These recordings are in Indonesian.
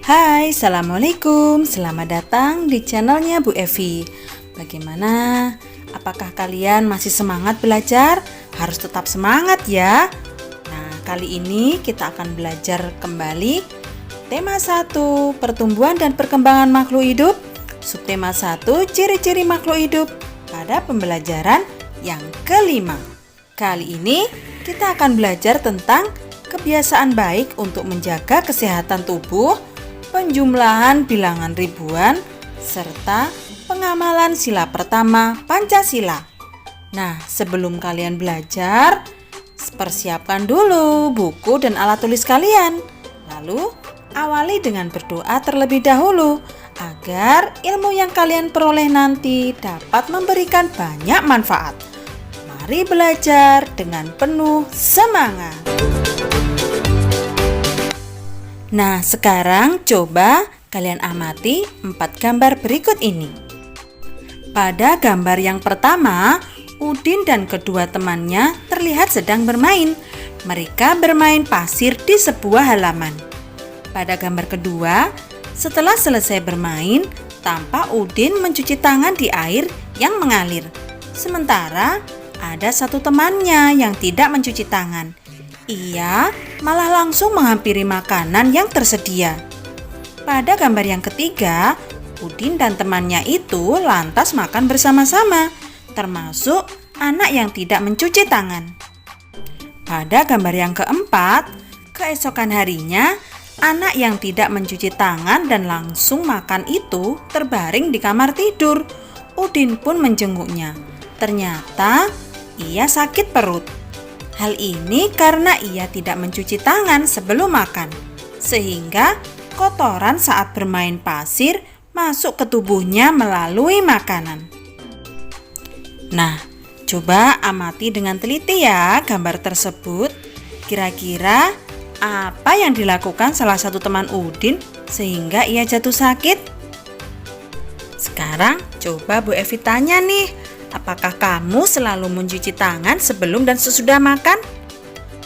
Hai, Assalamualaikum. Selamat datang di channelnya Bu Evi. Bagaimana? Apakah kalian masih semangat belajar? Harus tetap semangat ya. Nah, kali ini kita akan belajar kembali tema 1, pertumbuhan dan perkembangan makhluk hidup. Subtema 1, ciri-ciri makhluk hidup pada pembelajaran yang kelima. Kali ini kita akan belajar tentang kebiasaan baik untuk menjaga kesehatan tubuh, penjumlahan bilangan ribuan, serta pengamalan sila pertama Pancasila. Nah, sebelum kalian belajar, persiapkan dulu buku dan alat tulis kalian. Lalu, awali dengan berdoa terlebih dahulu agar ilmu yang kalian peroleh nanti dapat memberikan banyak manfaat. Mari belajar dengan penuh semangat. Nah, sekarang coba kalian amati 4 gambar berikut ini. Pada gambar yang pertama, Udin dan kedua temannya terlihat sedang bermain. Mereka bermain pasir di sebuah halaman. Pada gambar kedua, setelah selesai bermain, tampak Udin mencuci tangan di air yang mengalir. Sementara ada satu temannya yang tidak mencuci tangan. Ia malah langsung menghampiri makanan yang tersedia. Pada gambar yang ketiga, Udin dan temannya itu lantas makan bersama-sama, termasuk anak yang tidak mencuci tangan. Pada gambar yang keempat, keesokan harinya, anak yang tidak mencuci tangan dan langsung makan itu terbaring di kamar tidur. Udin pun menjenguknya. Ternyata ia sakit perut. Hal ini karena ia tidak mencuci tangan sebelum makan, sehingga kotoran saat bermain pasir masuk ke tubuhnya melalui makanan. Nah, coba amati dengan teliti ya gambar tersebut. Kira-kira apa yang dilakukan salah satu teman Udin sehingga ia jatuh sakit? Sekarang coba Bu Evi tanya nih, apakah kamu selalu mencuci tangan sebelum dan sesudah makan?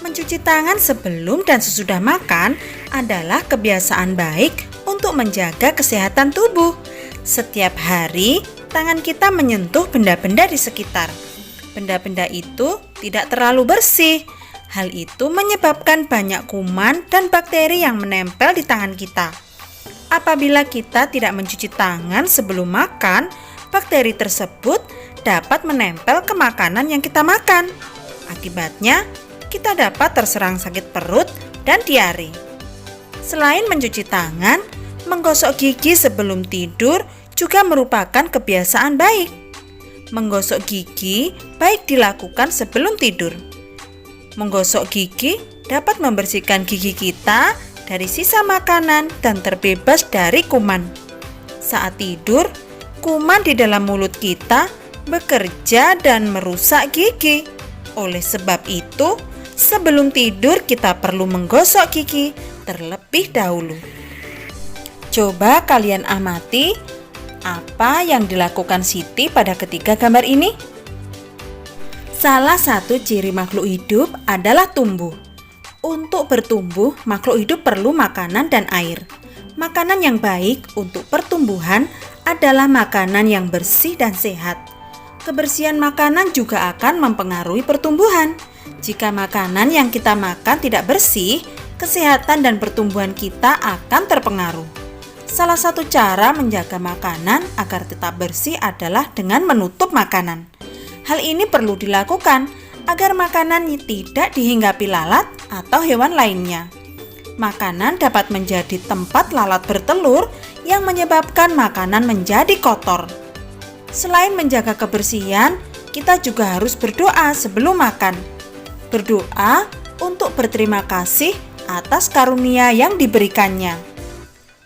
Mencuci tangan sebelum dan sesudah makan adalah kebiasaan baik untuk menjaga kesehatan tubuh. Setiap hari, tangan kita menyentuh benda-benda di sekitar. Benda-benda itu tidak terlalu bersih. Hal itu menyebabkan banyak kuman dan bakteri yang menempel di tangan kita. Apabila kita tidak mencuci tangan sebelum makan, bakteri tersebut dapat menempel ke makanan yang kita makan. Akibatnya, kita dapat terserang sakit perut dan diare. Selain mencuci tangan, menggosok gigi sebelum tidur juga merupakan kebiasaan baik. Menggosok gigi baik dilakukan sebelum tidur. Menggosok gigi dapat membersihkan gigi kita dari sisa makanan dan terbebas dari kuman. Saat tidur, kuman di dalam mulut kita bekerja dan merusak gigi. Oleh sebab itu, sebelum tidur kita perlu menggosok gigi terlebih dahulu. Coba kalian amati apa yang dilakukan Siti pada ketiga gambar ini. Salah satu ciri makhluk hidup adalah tumbuh. Untuk bertumbuh, makhluk hidup perlu makanan dan air. Makanan yang baik untuk pertumbuhan adalah makanan yang bersih dan sehat. Kebersihan makanan juga akan mempengaruhi pertumbuhan. Jika makanan yang kita makan tidak bersih, kesehatan dan pertumbuhan kita akan terpengaruh. Salah satu cara menjaga makanan agar tetap bersih adalah dengan menutup makanan. Hal ini perlu dilakukan agar makanan tidak dihinggapi lalat atau hewan lainnya. Makanan dapat menjadi tempat lalat bertelur yang menyebabkan makanan menjadi kotor. Selain menjaga kebersihan, kita juga harus berdoa sebelum makan. Berdoa untuk berterima kasih atas karunia yang diberikannya.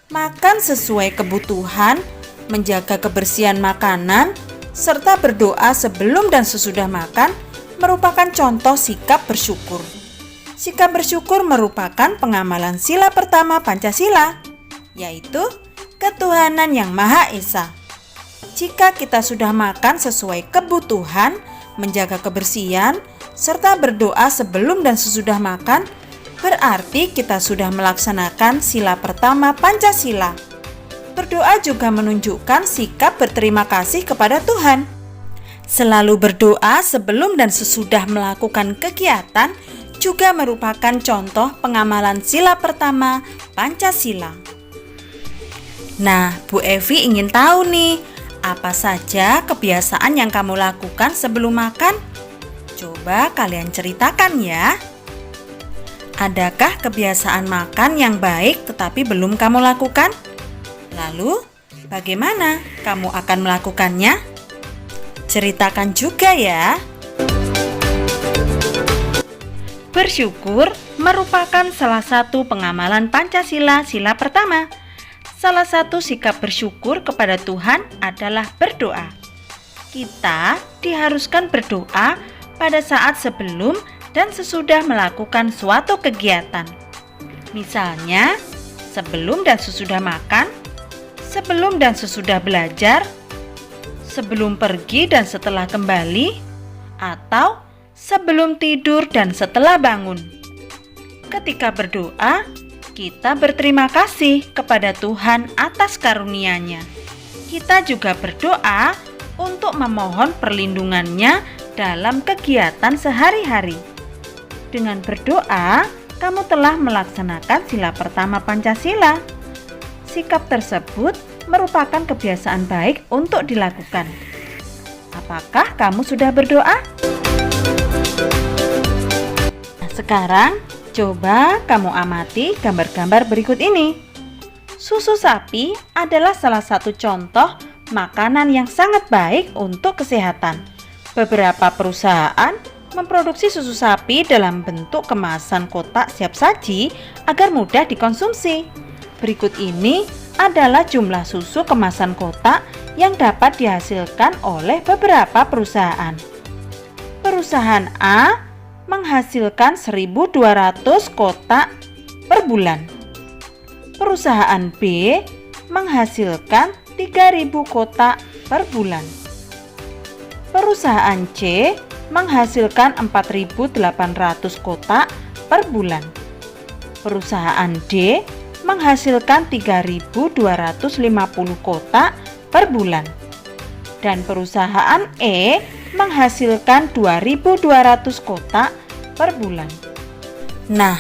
Makan sesuai kebutuhan, menjaga kebersihan makanan, serta berdoa sebelum dan sesudah makan merupakan contoh sikap bersyukur. Sikap bersyukur merupakan pengamalan sila pertama Pancasila, yaitu ketuhanan yang Maha Esa. Jika kita sudah makan sesuai kebutuhan, menjaga kebersihan, serta berdoa sebelum dan sesudah makan, Berarti kita sudah melaksanakan sila pertama Pancasila. Berdoa juga menunjukkan sikap berterima kasih kepada Tuhan. Selalu berdoa sebelum dan sesudah melakukan kegiatan juga merupakan contoh pengamalan sila pertama Pancasila. Nah, Bu Evi ingin tahu nih, apa saja kebiasaan yang kamu lakukan sebelum makan? Coba kalian ceritakan ya. Adakah kebiasaan makan yang baik tetapi belum kamu lakukan? Lalu, bagaimana kamu akan melakukannya? Ceritakan juga ya. Bersyukur merupakan salah satu pengamalan Pancasila sila pertama. Salah satu sikap bersyukur kepada Tuhan adalah berdoa. Kita diharuskan berdoa pada saat sebelum dan sesudah melakukan suatu kegiatan. Misalnya, sebelum dan sesudah makan, sebelum dan sesudah belajar, sebelum pergi dan setelah kembali, atau sebelum tidur dan setelah bangun. Ketika berdoa, kita berterima kasih kepada Tuhan atas karunia-Nya. Kita juga berdoa untuk memohon perlindungan-Nya dalam kegiatan sehari-hari. Dengan berdoa, kamu telah melaksanakan sila pertama Pancasila. Sikap tersebut merupakan kebiasaan baik untuk dilakukan. Apakah kamu sudah berdoa? Nah, sekarang coba kamu amati gambar-gambar berikut ini. Susu sapi adalah salah satu contoh makanan yang sangat baik untuk kesehatan. Beberapa perusahaan memproduksi susu sapi dalam bentuk kemasan kotak siap saji agar mudah dikonsumsi. Berikut ini adalah jumlah susu kemasan kotak yang dapat dihasilkan oleh beberapa perusahaan. Perusahaan A menghasilkan 1.200 kotak per bulan. Perusahaan B menghasilkan 3.000 kotak per bulan. Perusahaan C menghasilkan 4.800 kotak per bulan. Perusahaan D menghasilkan 3.250 kotak per bulan. Dan perusahaan E menghasilkan 2.200 kotak per bulan. Nah,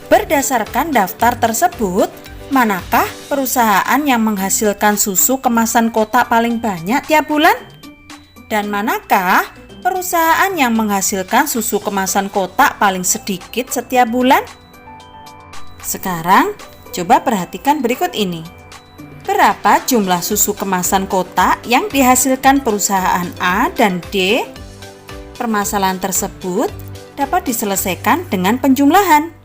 berdasarkan daftar tersebut, manakah perusahaan yang menghasilkan susu kemasan kotak paling banyak tiap bulan? Dan manakah perusahaan yang menghasilkan susu kemasan kotak paling sedikit setiap bulan? Sekarang, coba perhatikan berikut ini. Berapa jumlah susu kemasan kotak yang dihasilkan perusahaan A dan D? Permasalahan tersebut dapat diselesaikan dengan penjumlahan.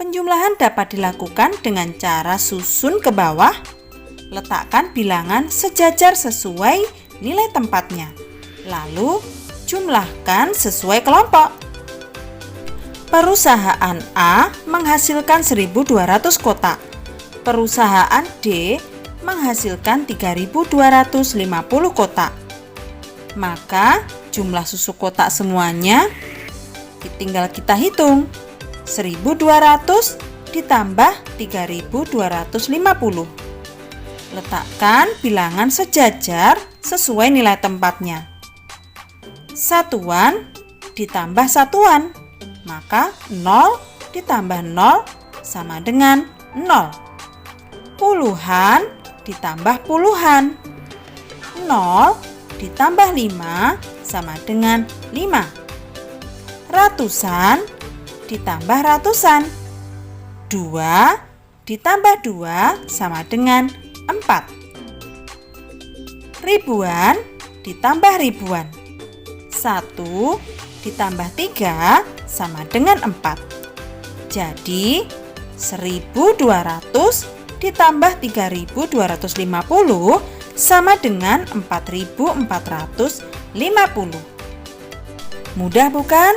Penjumlahan dapat dilakukan dengan cara susun ke bawah. Letakkan bilangan sejajar sesuai nilai tempatnya. Lalu, jumlahkan sesuai kelompok. Perusahaan A menghasilkan 1.200 kotak. Perusahaan D menghasilkan 3.250 kotak. Maka jumlah susu kotak semuanya tinggal kita hitung. 1.200 ditambah 3.250. Letakkan bilangan sejajar sesuai nilai tempatnya. Satuan ditambah satuan, maka 0 ditambah 0 sama dengan 0. Puluhan ditambah puluhan, 0 ditambah 5 sama dengan 5. Ratusan ditambah ratusan, 2 ditambah 2 sama dengan 4. Ribuan ditambah ribuan, 1 ditambah 3 sama dengan 4. Jadi 1.200 ditambah 3.250 sama dengan 4.450. Mudah bukan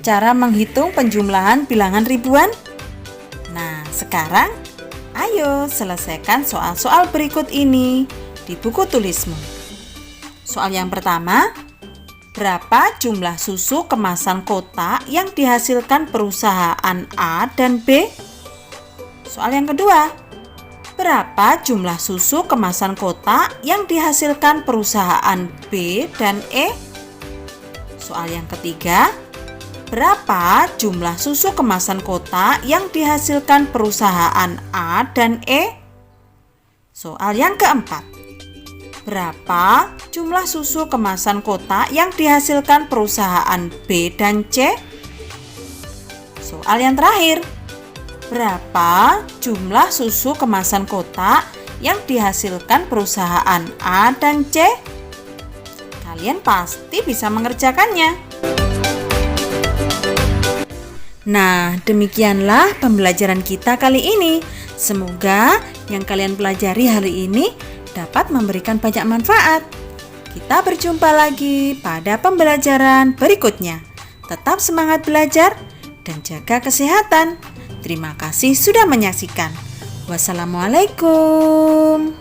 cara menghitung penjumlahan bilangan ribuan? Nah, sekarang ayo selesaikan soal-soal berikut ini di buku tulismu. Soal yang pertama, Berapa jumlah susu kemasan kotak yang dihasilkan perusahaan A dan B? Soal yang kedua, berapa jumlah susu kemasan kotak yang dihasilkan perusahaan B dan E? Soal yang ketiga, berapa jumlah susu kemasan kotak yang dihasilkan perusahaan A dan E? Soal yang keempat, berapa jumlah susu kemasan kotak yang dihasilkan perusahaan B dan C? Soal yang terakhir, berapa jumlah susu kemasan kotak yang dihasilkan perusahaan A dan C? Kalian pasti bisa mengerjakannya. Nah, demikianlah pembelajaran kita kali ini. Semoga yang kalian pelajari hari ini dapat memberikan banyak manfaat. Kita berjumpa lagi pada pembelajaran berikutnya. Tetap semangat belajar dan jaga kesehatan. Terima kasih sudah menyaksikan. Wassalamualaikum.